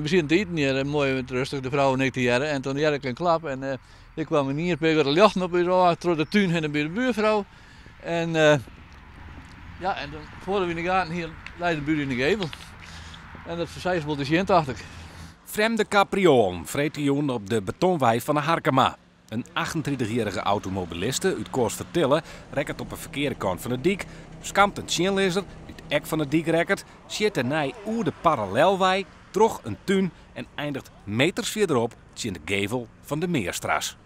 We zitten te eten hier, mooi met rustig, de vrouw en ik hier. En toen had ik een klap en ik kwam hier, ik had jachten op door de tuin en bij de buurvrouw. En ja, en dan voordat we in de gaten hier, leidde de buurt in de gevel. En dat zei ze wel de 81. Vreemde capriolen vreet hij op de betonwei van de Harkema. Een 28-jarige automobiliste uit Koos-Vertille rekkert op de verkeerde kant van de dik, schamt een chinlezer, het ek van de dik rekkert, zit er oer de parallelwei, trog een tuin en eindigt meters verderop in de gevel van de Meerstraat.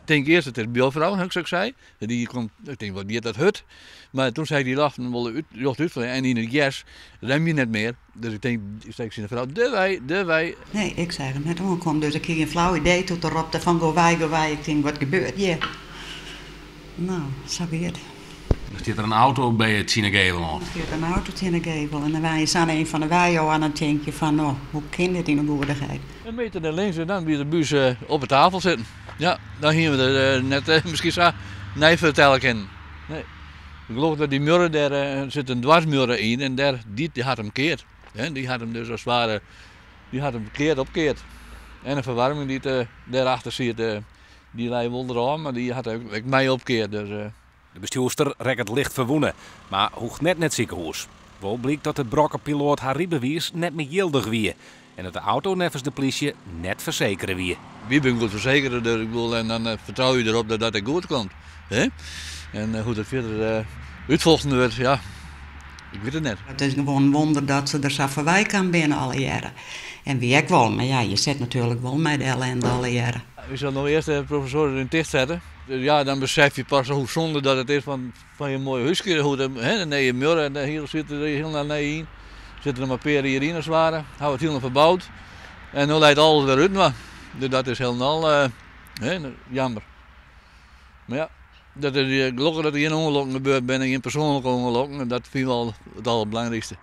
Ik denk eerst dat het de buurvrouw, heb ik zei. Die komt, ik denk, wat die had dat hut. Maar toen zei die lachen wel uit en in het jas rem je net meer. Dus ik denk, ik zie de vrouw, de wij. Nee, ik zei hem net omkomen, dus ik kreeg een flauw idee tot erop van go wij. Ik denk, wat gebeurt hier? Nou, zo weer het. Er zit er een auto bij het Chinegevel aan. Er zit een auto in de gevel en dan wij is aan een van de weien aan het denken van, oh, hoe kan dit in de boerderij? Een meter naar links en dan weer de buis op de tafel zitten. Ja, dan gingen we er net misschien zo nee vertellen in. Nee. Ik geloof dat die murren, daar zit een dwarsmurren in en die had hem keerd. Die had hem dus als het ware, die had hem keerd opkeerd. En een verwarming die daarachter zit, die lei wel eraan, maar die had ook mij opkeerd. Dus, De bestuurster rekkert licht verwoenen, maar hoeft net ziekenhuis. Wel blijkt dat de brokkenpiloot Harry bewies net meer gildig wie. En dat de auto nevens de politie net verzekeren wie. Wie ben goed verzekeren, dus ik bedoel, en dan vertrouw je erop dat het goed komt. Hè? En hoe dat verder uitvolgend wordt, ja, ik weet het net. Het is gewoon een wonder dat ze er zo voorbij kan binnen alle jaren. En wie ik wel, maar ja, je zit natuurlijk wel met de ellende alle jaren. Je zal nog eerst de professor erin dicht zetten. Dus ja, dan besef je pas hoe zonde dat het is van je mooie huisje. Hoe nee, je murren en hier zitten er heel naar nee in. Zitten er maar peren hierin als het ware. Hou het heel verbouwd. En nu leidt alles eruit maar. Dus dat is helemaal jammer. Maar ja, gelukkig dat er geen ongelukken gebeurd zijn en geen persoonlijke ongelukken. Dat vind ik wel het allerbelangrijkste.